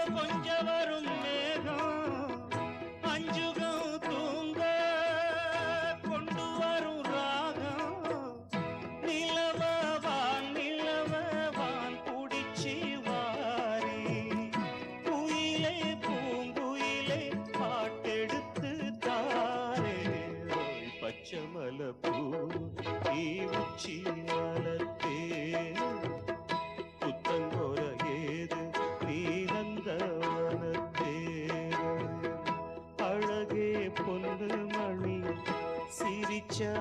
கொஞ்சம் வரும் மேகம் அஞ்சுகம் தூங்க கொண்டு வரும் ராகம் நிலவவான் குடிச்சி வாரி குயிலே பூங்குயிலே பாட்டெடுத்து தாரே பச்சமல பூ உச்சி மலத்தே புத்தங்கோர ஏது நீரந்தவனத்தே அழகே பொண்ணு மணி சிரிச்சா